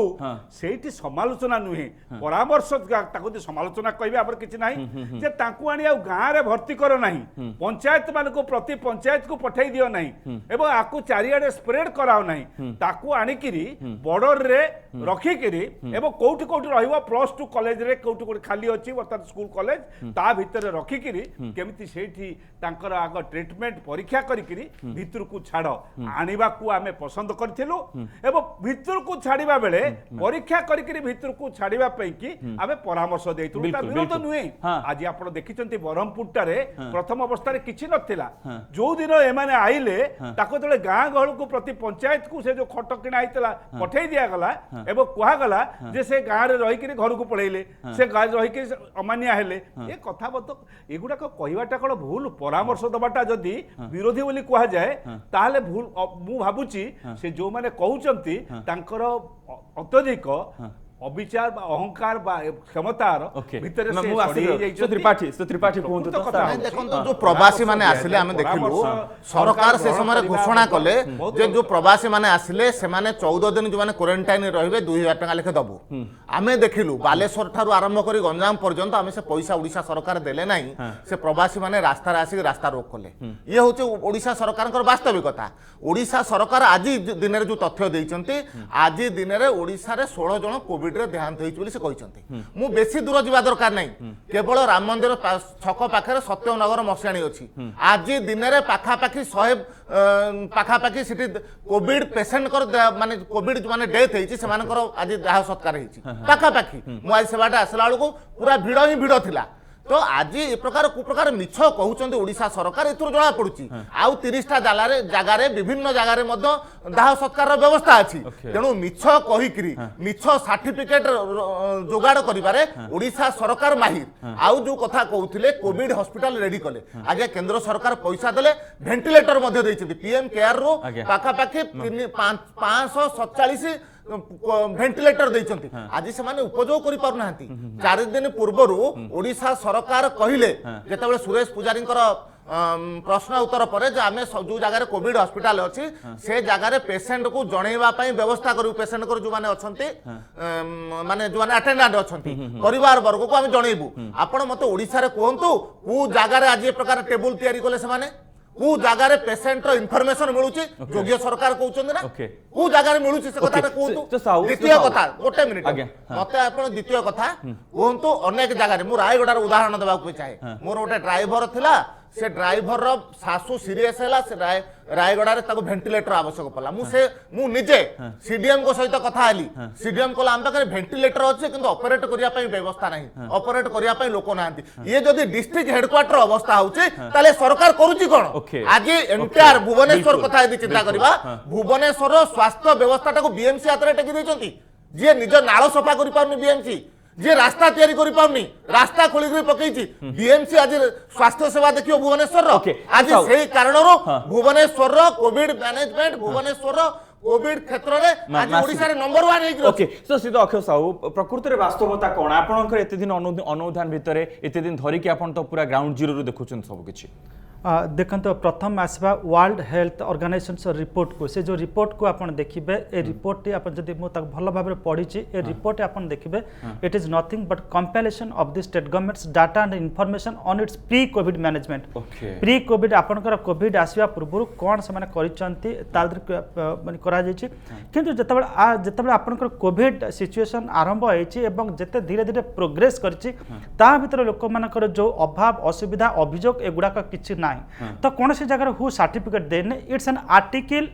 सेठी समालोचना नुहे परामर्श ताकु समालोचना कहबे आबर किछि नाही जे ताकु आनी आ गां रे भर्ती करो नाही पंचायत मान को प्रति पंचायत को पठाई दियो नाही एवं आकु चारियाडे स्प्रेड कराओ नाही ताकु आनी किरी बॉर्डर रे रखी किरी एवं कोठी कोठी रहइबो +2 कॉलेज रे कोठी कोठी खाली अछि वर्तमान स्कूल कॉलेज ता भीतर रखी किरी केमिति सेठी तांकर आग ट्रीटमेंट परीक्षा करी किरी भीतर को छाड़ आनिबा को आमे पसंद करथिलु भीतर को छाड़ा बेले परीक्षा करी भीतर को छाड़ा कि आमे परामर्श देइतु विरोध नुहे आज आप देखिछंती ब्रह्मपुर टारे प्रथम अवस्था किछि नथिला जो दिन एमाने आइले ताको तले गां गहल को प्रति पंचायत को से जो खट किना आइतला पठै दिया गला एबो कुहा गला जे से गां रे रहि कि घर को पळैले से गां रहि कि अमान्या हेले ए कथा बत एगुडा को कहिवाटा कोन भूल परामर्श दबाटा जदी विरोधी बोली कुहा जाए ताहले भूल मु भाबुची से जो माने कहउचंती तांकर अत्यधिक अविचार अहंकार क्षमतार भितर से त्रिपाठी कहंतु तो देखंतु जो प्रवासी माने आसिले आमे देखिलु सरकार से समय घोषणा कले जे जो प्रवासी माने आसिले से माने 14 दिन जो माने क्वारंटाइन रहबे 2000 टका लेखे दबु आमे देखिलु बालेश्वर ठारू आरंभ करी गंजाम पर्यंत आमे से पैसा ओडिशा सरकार देले नाही से प्रवासी माने रास्ता रे आसी रास्ता रोक कले ये होचे ओडिशा सरकारकर वास्तविकता ओडिशा सरकार आज दिन रे जो तथ्य देइचंती आज दिन रे ओडिशा रे 16 जन कोविड रे देहांत होइछ बोली से कहिसंती मु बेसी दूर जिबा दरकार नै केवल राम मंदिर छक पाखरे सत्यनगर मसियाणी अछि आज दिन रे पाखा पाखी 100 पाखा पाखी सिटी कोविड पेशेंट कर माने कोविड जो माने डेथ हेछि से मानकर आज दाह सत्कार हेछि पाखा पाखी मु आज सेबाटा आसला बेलको पूरा भिड़ ही भिड़ थिला तो आज ए प्रकार कुप्रकार मिछ कहउचंदी ओडिशा सरकार एथुर जणा पडुची आउ 30 टा जगह रे विभिन्न जगह रे मध्य दाह सत्कार व्यवस्था अछि तेणु मिछ कहिकरी मिछ सर्टिफिकेट जोगाड़ करिबारे ओडिशा सरकार माहिर आउ जो कथा कहउथिले कोविड हॉस्पिटल रेडी कले आगे केंद्र सरकार पैसा देले वेंटिलेटर मध्य दैछथि पीएम केयर रो पाखा पाखी 547 वेंटिलेटर देइचंती आज से माने उपयोग करि पारु नाहंती 4 दिन पूर्वरु ओडिशा सरकार कहिले जेतेबेले सुरेश पुजारींकर प्रश्न उत्तर पर जे आमे जो जगह कोविड हॉस्पिटल अच्छी से जगह पेशेंट को जनइबा पई व्यवस्था करू पेशेंट को जो माने अछंती माने जो माने अटेंडेंट अछंती परिवार वर्ग को आमे जनइबू आपण मते ओडिसा रे कहंतु को जगह आज ए प्रकार टेबल तयारी कले से माने को जगह पेशेंट इनफॉरमेशन मिलुची योग्य सरकार कहउछन ना को जगह मिलुची से कथा कहंतु द्वितीय कथा गोटे मिनिट मते आपण द्वितीय कथा कहंतु अनेक जगह मु रायगडार उदाहरण देबा को चाहे मोर गोटे ड्राइवर थिला से ड्राइवर रो सासु सीरियस हैला से रायगड़ा रे ताको वेंटिलेटर आवश्यक पला मु निजे सीडीएम को सहित कथा हली सीडीएम को आम पाखे वेंटिलेटर अच्छे किंतु ऑपरेट करिया पई व्यवस्था नहीं ऑपरेट करिया पई लोक नांती ये जदी डिस्ट्रिक्ट हेडक्वार्टर अवस्था होचे ताले सरकार करूची कोन आज एंटायर भुवनेश्वर कथा यदि चिंता करबा भुवनेश्वर स्वास्थ्य व्यवस्था को बीएमसी हाथ टेकी देचंती जे निज नाळ सफा करि पाउनी बीएमसी जे रास्ता तैयारी करि पाउनी रास्ता खोली करि पकेइची बीएमसी आज स्वास्थ्य सेवा देखियो भुवनेश्वर रो आज सेही कारणरो भुवनेश्वर रो कोविड मैनेजमेंट भुवनेश्वर रो कोविड क्षेत्र रे आज ओडिसा रे नंबर 1 हेकि ओके सो सीधा अक्षय साहू प्रकृति रे वास्तवता कोन आपनकर एते दिन अनुधान भितरे एते दिन धरि कि आपन तो पूरा ग्राउंड जीरो रो देखुछन सब किछि देखते प्रथम आसवा वर्ल्ड हेल्थ ऑर्गेनाइजेशन रिपोर्ट को से जो रिपोर्ट को आप देखिए ए रिपोर्ट टी जब मुझे भल भाव पढ़ी ए रिपोर्ट आप देखिए it is nothing but compilation of the state governments data and information on it's pre Covid management pre Covid आपनकर कोविड आसवा पूर्व कौन से किंतु जिते आपनकर कोविड सिचुएशन आरंभ होती जिते धीरे धीरे प्रोग्रेस करता भीतर लोक मानकर जो अभाव असुविधा अभियोग एगुड़ाक किसी ना तो कौन सी जगह हु सर्टिफिकेट देने it's an article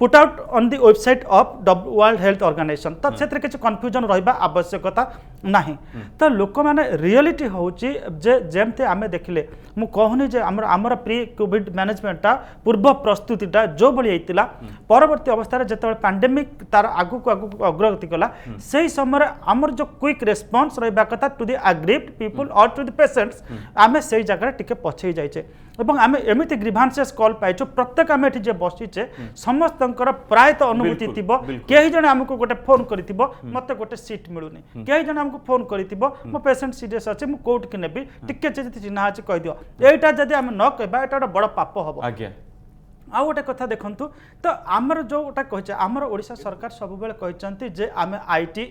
put out on the website of World Health Organization तो से किसी कन्फ्यूजन रहा आवश्यकता नहीं तो लोक मैंने रियलिटी होची जे जेमते आमे देखले मु कहूनी जे आमर प्री कोविड मैनेजमेंटा पूर्व प्रस्तुतिटा जो भली होइतिला परवर्ती अवस्था रे जेते पैंडेमिक तार आगु को अग्रगति कला सेही समय आमर जो क्विक रेस्पॉन्स रहबा कथा टू द अग्रीव्ड पीपल और टू द पेशेंट्स आमे सेही जगह टिके पछई जाइछे एवं आमे एमिति ग्रीवांसेस कॉल पाइछो प्रत्येक आमे एठी जे बसिछे समस्तंकर प्रायतः अनुभूति थिबो केही जने हमको गोटे फोन करिथिबो मते गोटे सीट मिलुनी केही जने हमको फोन करिथिबो मो पेशेंट सीरियस अछि मु कोर्ट के नेबी टिके जे चिन्हा अछि कहि दियो एटा जदि हम न कहबा एटा बड़ पाप हबो आज्ञा आ गोटे कथा देखंतु तो आमर जो गोटा कहिছে आमर ओडिशा सरकार सब बेले कहिसंती जे आमे आईटी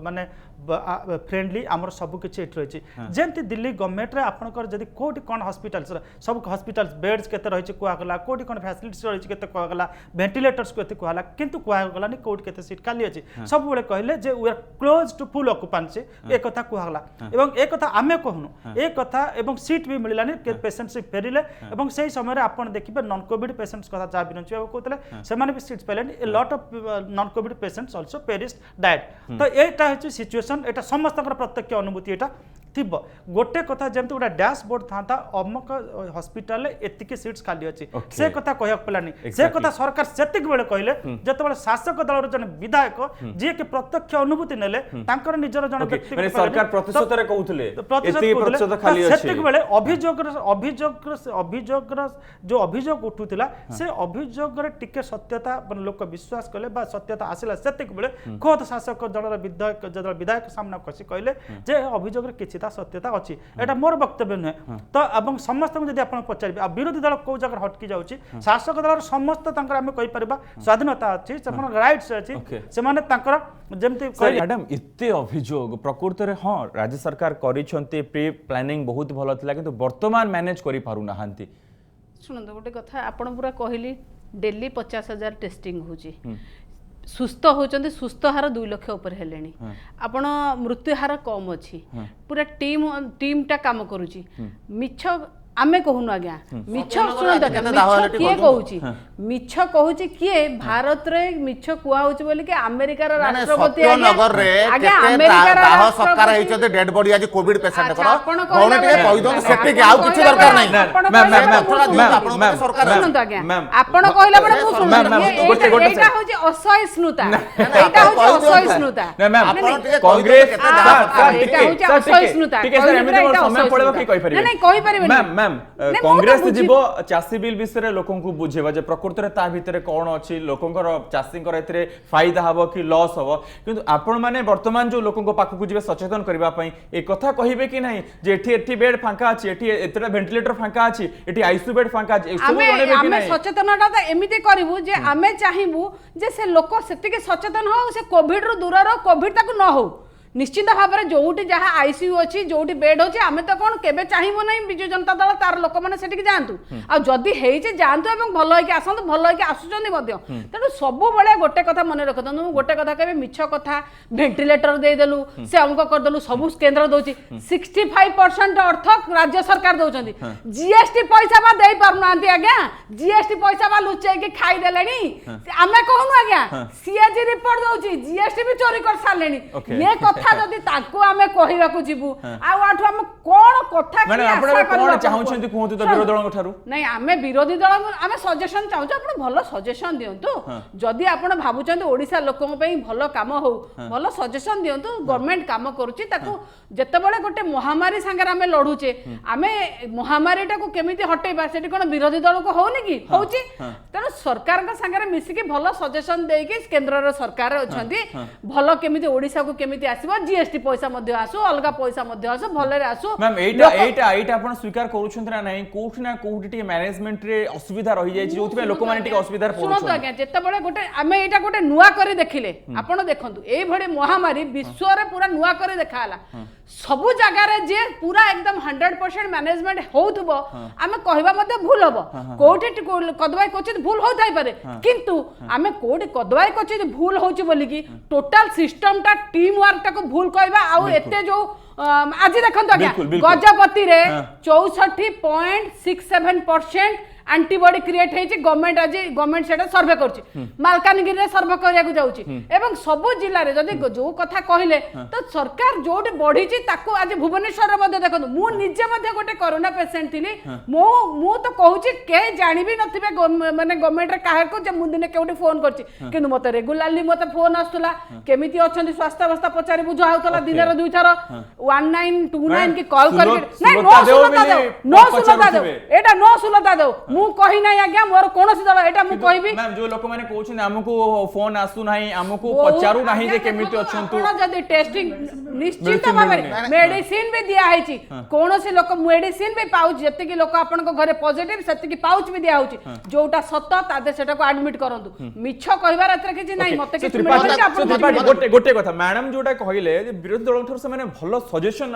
माने फ्रेंडली आमर सब किछि एठ रहिछि जेंति दिल्ली गवर्नमेंट रे आपनकर जदी कोटी कोन हॉस्पिटल्स सब हॉस्पिटल्स बेड्स केते रहिछि कुआ गला कोटी कोन फैसिलिटीज रहिछि केते कुआ गला वेंटिलेटर्स केते कुआ गला किंतु कुआ गला नि कोटी केते सीट खाली अछि सब बेले कहले जे we are close to full occupancy ए कथा कुआ गला एवं ए कथा आमे कहनु ए कथा एवं सीट भी मिलिलानि के पेशेंट से फेरिले एवं सेही समय रे आपण देखिबे नॉन कोविड पेशेंट्स कथा जा बिनचि कहतले सेमाने भी seats plane a lot of non Covid patients also perished died तो एटा है सिचुएशन एटा समस्त प्रत्यक्ष अनुभूति एटा थिबो गोटे कथा जेमति गोटा डैशबोर्ड थाता अमक हॉस्पिटल एतिके सीट्स खाली अछि से कथा कहक पलानी से कथा सरकार सेतिक बेले कहले जतबेले शासक दलर जने विधायक जे के प्रत्यक्ष अनुभूति नेले तांकर निजर जने व्यक्ति माने सरकार प्रतिशत रे कहउतले एतिके प्रतिशत खाली अछि सेतिक बेले अभियोग जो अभियोग उठुतिला से अभियोग रे टिके सत्यता लोक विश्वास कले बा सत्यता आसिला सेतिक बेले खुद शासक दलर विधायक सामने कसी कहले जे अभियोग रे किछि सत्यता अच्छी एटा मोर वक्तव्य नुहे तो एवं समस्त जब आप पचारे आ विरोधी दल कौ जगह हटकी जाऊँगी शासक दल समस्त आम कहीपर स्वाधीनता अच्छी राइट्स अच्छी से मैडम इत्ते अभियोग प्रकृत में हाँ राज्य सरकार करिसेंती प्री प्लानिंग बहुत भल थिला किंतु वर्तमान मैनेज करि पारु नाहांती शुणु गोटे कथा आपण पूरा कहली डेली 50,000 टेस्टिंग होची सुस्थ होचंदी सुस्थ हार 2 लाख ऊपर हेलेनी आपण मृत्यु हार कम अछि पूरा टीम टा काम करूची मिछ आमे कहूनु आज्ञा मिछ सुनत किए कहूची मिछ कहूची किए भारत रे मिछ कुआ होची बोली के अमेरिका रा राष्ट्रपति नगर रे केते दाह सरकार हेचते डेड बॉडी आज कोविड पेशेंट करो कोन टिके कहि दो सेति के आउ किछ दरकार नै मैम सरकार सुनत आज्ञा आपण कहला बडा मु सुन एटा होची असहिष्णुता एटा होची असहिष्णुता कांग्रेस एटा होची असहिष्णुता ठीक है सर एमे समय पड़ेबो कि कहि परिबे नै कहि परिबे मैम नहीं, कांग्रेस ମୁଁ ତ जीव चासी बिल विषय लोकों को बुझेबा जे प्रकृति रे ता भितरे कोन अछि लोकंकर चासींकर एतरे फायदा हबो कि लॉस हबो किंतु आपण माने वर्तमान जो लोकों को पाखु को जिवे सचेतन करबा पई ए कथा कहिबे कि नाही जे एठी बेड फांका अछि एठी एतरा वेंटिलेटर फांका अछि एठी आईसीयू बेड फांका अछि सब जणेबे कि आमे नाही सचेतनता तो एमिति करिवु जे आमे चाहिबु जे से लोक सेतिके सचेतन हो से कोविड रु दूर रहो कोविड ताकू न हो निश्चित भाव में जोटी जहाँ आईसीयू अच्छी जोटी बेड अच्छी आम तो कौन केबे चाहिबो नहीं बिजु जनता दल तार लोक मैंने सेटिक जातु आ जदि हेइचे जातु एवं भल होइके आसंतु भल होइके आसुचंदी मध्य तेणु सब बेले गोटे कथा मन रखतु गोटे कथा कहबे मिछ कथा वेंटिलेटर दे देलु से अमुक कर देलु सब केंद्र दोची 65% अर्थ राज्य सरकार दउचंदी जीएसटी पैसा बा देई पारुनांती आज्ञा जीएसटी पैसा बा लुचै के खाई देलेनी आमे कहनु आज्ञा सीएजी रिपोर्ट दउची जीएसटी भी चोरी कर सालेनी ये कथा जदि ताको आमे कहिबा को जिबु आ आठु हम कोन कथा माने आपण कोन चाहउछंती कहंतु तो विरोधी दलक ठारू नहीं आमे विरोधी दल आमे सजेशन चाहू आपण भलो सजेशन दियंतु जदि आपण भाबुचंती ओडिसा लोकन पई भलो काम हो भलो सजेशन दियंतु गवर्नमेंट काम करूची ताको जेतेबेले गोटे महामारी संगे आमे लढुचे आमे महामारीटा को केमिति हटेबा सेठी कोन विरोधी दल को होउनी की होउची तेनु सरकार का संगे मिसी के भलो सजेशन देई के केंद्र रो सरकार अछंती भलो केमिति ओडिसा को केमिति आसीबो जीएसटी पैसा मध्ये आसु अलगा पैसा मध्ये आसु भले रे आसु मैम एटा आपण स्वीकार करूछंत ना नहीं कोठी टी मैनेजमेंट रे असुविधा रहि जाय छी जोथि लोक माने टी असुविधा रे सुनतो आज्ञा जेतेबेले गोटे आमे एटा गोटे नुवा करी देखिले आपण देखंतु एई भडी महामारी विश्व रे पूरा नुवा करी देखाला सबु जगह रे जे पूरा एकदम 100% मैनेजमेंट होउथबो आमे कहबा मध्ये भूल हबो कोठी कदवाई कोचित भूल हो थाई पारे किंतु आमे कोठी कदवाई कोचित भूल होउची बोली की टोटल सिस्टम टा टीम वर्क टा को भूल कहबा आ एते जो आज देखंतु आज्ञा गजपति रे 64.67% एंटीबॉडी क्रिएट हेची गवर्नमेंट आज गवर्नमेंट सेटा सर्वे करची मालकानगिरी रे सर्वे करिया को जाउची एवं सब जिल्ला रे जदी जो कथा कहिले तो सरकार जोटी बढ़ीची ताको आज भुवनेश्वर रे मध्ये देखंतु मु निजे मध्ये गोटे कोरोना पेशेंट थिली मु तो कहूची के जानि भी नथिबे माने गवर्नमेंट रे काहे को जे मु दिने केउटी फोन करची किंतु मते रेगुलरली मते फोन आस्तुला केमिति अछंती स्वास्थ्य अवस्था पचारि बुझा होतला दिन रे दुई थर 1929 की कॉल करके नहीं नो सुलता दो एटा नो सुलता दो मु कहि नाही आज्ञा मोर कोनोसी दल एटा मु कहिबी मैम जो लोक माने कहउछन हमकु फोन आसु नाही हमकु पचारू नाही जे केमिति अछंतु आपण जदी टेस्टिंग निश्चित भाबरे मेडिसिन भी दिया हैची कोनोसी लोक मेडिसिन भी पाउच जते की लोक आपण को घरे पॉजिटिव सते की पाउच भी दिया होची जोटा सत्य तादे सेटा को एडमिट करंतु मिछ कहिबार अत्र किछि नाही मते कि त्रिपाठी गोटे कथा मैडम जोटा कहिले जे विरोधी दल ठर से माने भलो सजेशन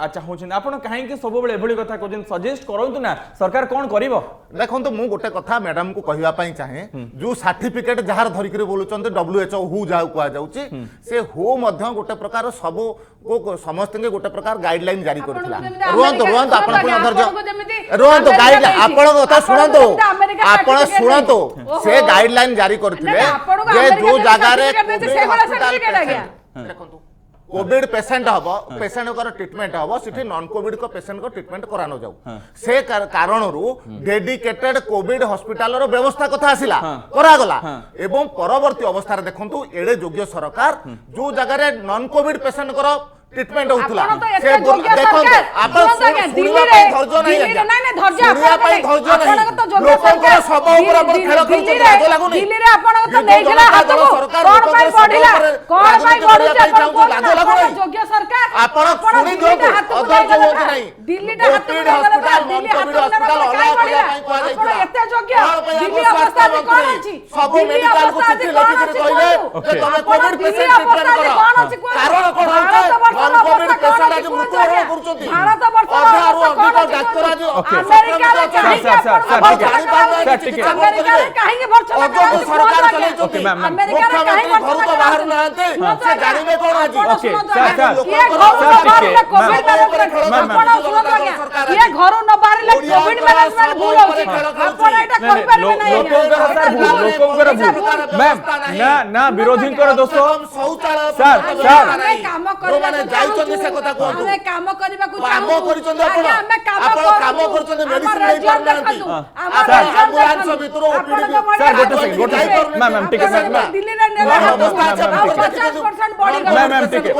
चाहउछन आपण काहे के सब बेले एभली कथा कहउछन सजेस्ट करंतु ना सरकार कोन करिवो देखो मु गोटे कथा मैडम को कहवाई चाहे जो सर्टिफिकेट जार धरिक बोलुंट WHO हु जहाँ कहुच्छी से हु गोटे प्रकार सब को समस्त गोटे प्रकार गाइडलाइन जारी करथिला रुहंतो रुहंतो रुहंतो गाइडलाइन आपण कथा सुनंतो आपण सुनंतो से गाइडलाइन जारी करथिले जे जो जगह रे देखंतु कोविड पेशेंट हबो पेशेंट को ट्रीटमेंट हबो सिटी नॉन कोविड को पेशेंट को ट्रीटमेंट करानो जाऊ से कारण रु डेडिकेटेड कोविड हॉस्पिटल रो व्यवस्था कथा आसिला करा गला एवं परवर्ती अवस्था रे देखंतु एडे योग्य सरकार जो जगह रे नॉन कोविड पेशेंट को ट्रीटमेंट होतला से देखंतु आपण दिल्ली रे धैर्य नै धैर्य लोक को सब ऊपर अपन खेल खेल लाज लागुनी दिल्ली रे आपण तो देखला हाथ कोन पाई बढ़िला कोन पाई बढ़ुचा लाज लागुनी योग्य सरकार आपण सुनी दो अदर जो होत नै दिल्ली रे हॉस्पिटल नॉन कोविड हॉस्पिटल अलग करिया पाई कोआ जाइतला एते योग्य दिल्ली अवस्था कोन अछि सब मेडिकल को चिट्ठी लिखि के कहले जे तमे कोविड पेशेंट ट्रीटमेंट करो कारण कोन होते नॉन कोविड पेशेंट आज मृत्यु करूछंती भारत वर्ष अधिक डाक्टर आज अमेरिका रे सर ठीक है अमेरिका रे काहे के वर्ष सरकार चलै ओके मैम अमेरिका रे काहे घर तो बाहर नाते से गाड़ी में कोन आज ओके सर कोविड ये घर न बाहर कोविड मैनेजमेंट भूल होची आपण एटा कहि परबे नै लोकंकर मैम ना ना विरोधी कर दोस्तों सर काम करबा जाइछन से कथा कहतो हम काम करबा को काम करिछन आपण काम करिछन मेडिसिन नै पारनांती सर एम्बुलेंस भितर ओपीडी सर गोटे मैम ठीक है दिल्ली रे नेला 50% बॉडी मैम ठीक है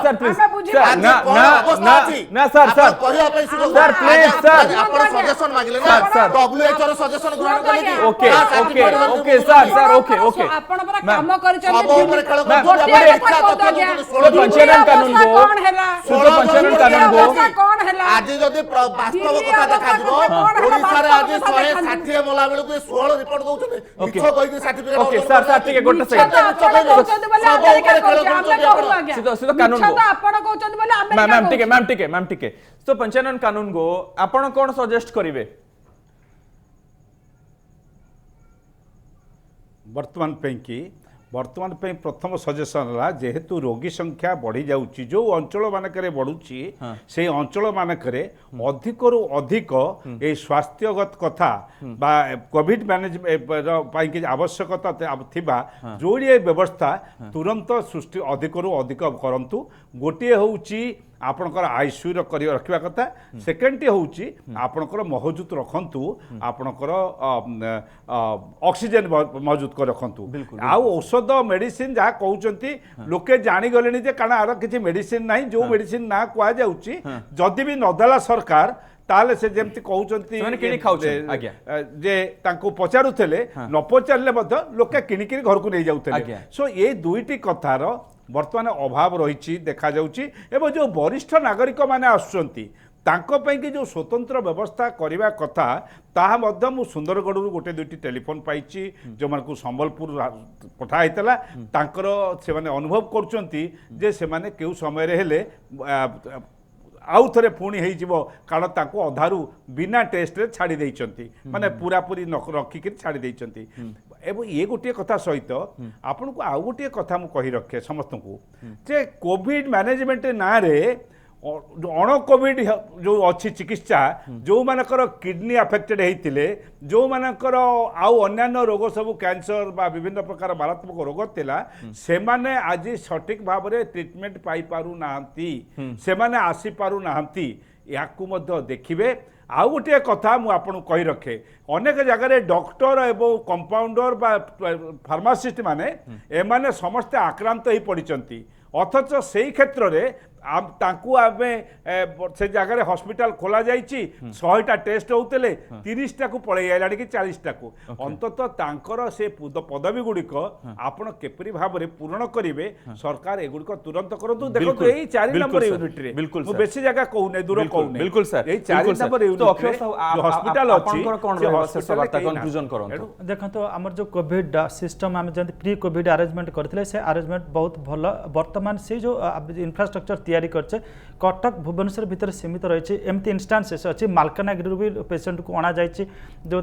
सर प्लीज sir, ଆଜି ନା, କଣ ନା, ଅବସ୍ଥା ନା, ଅଛି? ନା, sir, ଆପଣ sir. କହିବା ପାଇଁ ସୁଯୋଗ Sir, ଦେବେ। please, ଆଜି sir. ଆପଣ ସଜେସନ ମାଗିଲେ ନା Sir, sir. WHO ର ସଜେସନ ଗ୍ରହଣ କଲେ କି Okay, ନା okay, certificate value okay, ବୁଝୁଛନ୍ତି? sir, sir, okay, okay. ଆପଣ ପରା Ma'am. କାମ କରିଛନ୍ତି ସବୁ ଉପରେ ଖେଳ Ma'am, କରୁଛନ୍ତି, ଗୋଟିଏ ଆପଣ କଥା ମିଥ୍ୟା କହୁଛନ୍ତି ତଥ୍ୟ ଆଜ୍ଞା। ଦଉଛନ୍ତି, तो पंचायत कानून ଅବସ୍ଥା को କଣ ହେଲା? सुतो पंचायत कानून को ଅବସ୍ଥା କଣ ହେଲା? ଆଜି ଯଦି ବାସ୍ତବ ଦିଲ୍ଲୀ କଥା ଅବସ୍ଥା ଦେଖାଯିବ କଣ ହେଲା? ଓଡ଼ିଶାରେ ଆଜି ବାସ୍ତବ କଥା 160 ମଲା ବେଳକୁ 16 ରିପୋର୍ଟ ଦଉଛନ୍ତି Okay. ମିଛ କହିକି ସାର୍ଟିଫିକେଟ Okay, sir, sir, ଟିକେ ଗୋଟେ ମିଛ second. ତ ଆପଣ କହୁଛନ୍ତି ବୋଲି ସବୁ ଆମେରିକା ଉପରେ ଖେଳ କହୁଛି, ଆମେ କରୁଛନ୍ତି କହୁନୁ ଆପଣ। ଆଜ୍ଞା। ସିଧା କାନୁନ ମିଛ को। ତ ଆପଣ କହୁଛନ୍ତି ବୋଲି ଆମେରିକା मैम କହୁଛି। टिके मैम टिके तो पंचायत कानून को आपण कौन सजेस्ट करिवे ବର୍ତ୍ତମାନ ପାଇଁ ପ୍ରଥମ ସଜେସନ୍ ହେଲା ଯେହେତୁ ରୋଗୀ ସଂଖ୍ୟା ବଢ଼ି ଯାଉଛି ଯେଉଁ ଅଞ୍ଚଳ ମାନଙ୍କରେ ବଢ଼ୁଛି ସେଇ ଅଞ୍ଚଳ ମାନଙ୍କରେ ଅଧିକରୁ ଅଧିକ ଏଇ ସ୍ୱାସ୍ଥ୍ୟଗତ କଥା ବା କୋଭିଡ ମ୍ୟାନେଜମେଣ୍ଟ ପାଇଁ କିଛି ଆବଶ୍ୟକତା ଥିବା ଯୋଉଠି ଏ ବ୍ୟବସ୍ଥା ତୁରନ୍ତ ସୃଷ୍ଟି ଅଧିକରୁ ଅଧିକ କରନ୍ତୁ। ଗୋଟିଏ ହେଉଛି ଆପଣଙ୍କର ଆଇସିୟୁର ରଖିବା କଥା, ସେକେଣ୍ଡଟି ହେଉଛି ଆପଣଙ୍କର ମହଜୁଦ ରଖନ୍ତୁ ଆପଣଙ୍କର ଅକ୍ସିଜେନ୍ ମହଜୁଦ କରି ରଖନ୍ତୁ। ଆଉ ଔଷଧ ମେଡିସିନ ଯାହା କହୁଛନ୍ତି ଲୋକେ ଜାଣିଗଲେଣି ଯେ କାରଣ ଆର କିଛି ମେଡିସିନ ନାହିଁ, ଯେଉଁ ମେଡିସିନ ନା କୁହାଯାଉଛି ଯଦି ବି ନଦେଲା ସରକାର ତାହେଲେ ସେ ଯେମିତି କହୁଛନ୍ତି ଯେ ତାଙ୍କୁ ପଚାରୁଥିଲେ ନ ପଚାରିଲେ ମଧ୍ୟ ଲୋକେ କିଣିକିରି ଘରକୁ ନେଇଯାଉଥିଲେ। ସୋ ଏଇ ଦୁଇଟି କଥାର ବର୍ତ୍ତମାନ ଅଭାବ ରହିଛି ଦେଖାଯାଉଛି ଏବଂ ଯେଉଁ ବରିଷ୍ଠ ନାଗରିକମାନେ ଆସୁଛନ୍ତି ତାଙ୍କ ପାଇଁକି ଯେଉଁ ସ୍ୱତନ୍ତ୍ର ବ୍ୟବସ୍ଥା କରିବା କଥା ତାହା ମଧ୍ୟ ମୁଁ ସୁନ୍ଦରଗଡ଼ରୁ ଗୋଟେ ଦୁଇଟି ଟେଲିଫୋନ୍ ପାଇଛି ଯେଉଁମାନଙ୍କୁ ସମ୍ବଲପୁର ପଠା ହେଇଥିଲା। ତାଙ୍କର ସେମାନେ ଅନୁଭବ କରୁଛନ୍ତି ଯେ ସେମାନେ କେଉଁ ସମୟରେ ହେଲେ ଆଉ ଥରେ ପୁଣି ହେଇଯିବ କାରଣ ତାଙ୍କୁ ଅଧାରୁ ବିନା ଟେଷ୍ଟରେ ଛାଡ଼ି ଦେଇଛନ୍ତି, ମାନେ ପୁରାପୁରି ରଖିକିରି ଛାଡ଼ି ଦେଇଛନ୍ତି। ଏବଂ ଏ ଗୋଟିଏ କଥା ସହିତ ଆପଣଙ୍କୁ ଆଉ ଗୋଟିଏ କଥା ମୁଁ କହି ରଖେ ସମସ୍ତଙ୍କୁ ଯେ କୋଭିଡ ମ୍ୟାନେଜମେଣ୍ଟ ନାଁରେ ଅଣ କୋଭିଡ ଯେଉଁ ଅଛି ଚିକିତ୍ସା, ଯେଉଁମାନଙ୍କର କିଡନୀ ଆଫେକ୍ଟେଡ୍ ହେଇଥିଲେ, ଯେଉଁମାନଙ୍କର ଆଉ ଅନ୍ୟାନ୍ୟ ରୋଗ ସବୁ କ୍ୟାନ୍ସର ବା ବିଭିନ୍ନ ପ୍ରକାର ମାରାତ୍ମକ ରୋଗ ଥିଲା, ସେମାନେ ଆଜି ସଠିକ୍ ଭାବରେ ଟ୍ରିଟମେଣ୍ଟ ପାଇପାରୁନାହାନ୍ତି, ସେମାନେ ଆସିପାରୁନାହାନ୍ତି। ଏହାକୁ ମଧ୍ୟ ଦେଖିବେ। ଆଉ ଗୋଟିଏ କଥା ମୁଁ ଆପଣଙ୍କୁ କହି ରଖେ, ଅନେକ ଜାଗାରେ ଡକ୍ଟର ଏବଂ କମ୍ପାଉଣ୍ଡର ବା ଫାର୍ମାସିଷ୍ଟ ମାନେ ଏମାନେ ସମସ୍ତେ ଆକ୍ରାନ୍ତ ହେଇ ପଡ଼ିଛନ୍ତି, ଅଥଚ ସେଇ କ୍ଷେତ୍ରରେ ତାଙ୍କୁ ଆମେ ସେ ଜାଗାରେ ହସ୍ପିଟାଲ ଖୋଲା ଯାଇଛି, 100ଟା ଟେଷ୍ଟ ହେଉଥିଲେ 30ଟାକୁ ପଳେଇ ଆଇଲାଣି କି 40ଟାକୁ। ଅନ୍ତତଃ ତାଙ୍କର ସେ ପଦବୀ ଗୁଡ଼ିକ ଆପଣ କିପରି ଭାବରେ ପୂରଣ କରିବେ, ସରକାର ଏଗୁଡ଼ିକ ତୁରନ୍ତ କରନ୍ତୁ। ଦେଖନ୍ତୁ ଏଇ 4 ନମ୍ବର ୟୁନିଟ୍ରେ ମୁଁ ବେଶୀ ଜାଗା କହୁନି, ଦୂର କହୁନି, बिल्कुल सर ଏଇ 4 ନମ୍ବର ୟୁନିଟ୍ରେ ହସ୍ପିଟାଲ ଅଛି देखो आमर जो कोविड सिस्टम आम जब प्री कोविड आरेंजमेंट करते से आरेंजमेंट बहुत भल। बर्तमान से जो इनफ्रास्ट्रक्चर तैयारी करछे कटक भुवनेश्वर भितर सीमित रही एमती इन्स्टान्सेस अच्छी मालकानगिरी भी पेसेंट को अणा जाए जो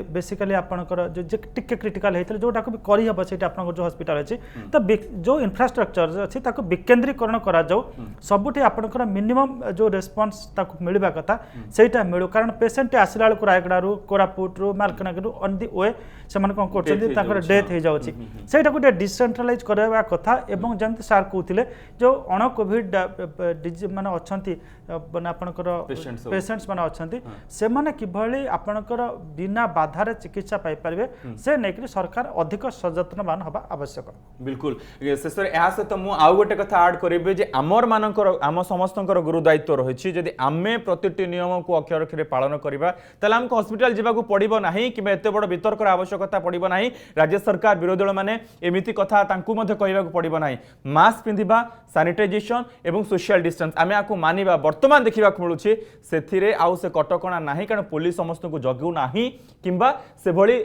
बेसिकली आपंकर जो टिके क्रिटिकाल होता है जोटा भी करहब से जो हस्पिटाल अच्छी तो जो इनफ्रास्ट्रक्चर अच्छी विकेन्द्रीकरण करा सबुठी आपंकर मिनिमम जो रेस्पॉन्स मिलवा कथा सेटा मिलू कारण पेसेंट आसला बेलू रायगड़ू कोरापुटू मालकानगिरी ऑन दि वे से कौन डेथ हो जाऊँगी से डिसेंट्रलाइज करवा कथा एवं जमी सार कहते जो अण कोविड मान अच्छा मैंने आपंकर पेसेंट्स मैंने अच्छा से किभली आपंकर बिना बाधार चिकित्सा पाइपर से नहीं सरकार अधिक सचेतनवान हवा आवश्यक। बिल्कुल शेष सहित मुझे आउ गोटे कथा आड करी आमर मानकर आम समस्त गुरु दायित्व रही जदि आमे प्रति नियम को अक्षर अक्षर पालन करवा ताले हमको हॉस्पिटल जावाक पड़िबो नाही कि एते बड़ वितर्कर आवश्यकता पड़िबो नाही। राज्य सरकार विरोधी दल माने एमिति कथा तांकु मध्ये कहबाक पड़िबो नाही। मास्क पिंधिबा सैनिटाइजेशन एवं सोशल डिस्टेंस आमे आकु मानिबा वर्तमान देखा मिलूँ से आउ से कटकणा नाही कारण पुलिस समस्त को जगू नाही किंबा से भली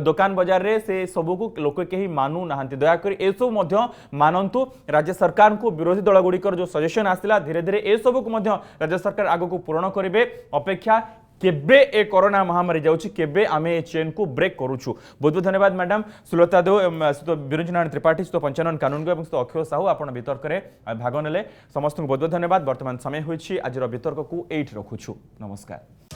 दुकान बाजार रे से सबू को लोक कहीं मानु नाहांती दयाकोरी ए सब मध्य मानंतु। राज्य सरकार को विरोधी दल गुड़िकर जो सजेशन आसला धीरे धीरे ए सब को मध्य राज्य सरकार आगो को पूरण करेंगे। अपेक्षा केबे ए कोरोना महामारी जाउछि केबे आमे ए चेन को ब्रेक करूछु। बहुत बहुत धन्यवाद मैडम सुलता देव बिरंजन नारायण त्रिपाठी पंचायन कानून को अक्षय साहू आपण वितर्क में भाग नेले समस्त को बहुत बहुत धन्यवाद। वर्तमान समय होइछि आज वितर्क को एट रखुछु। नमस्कार।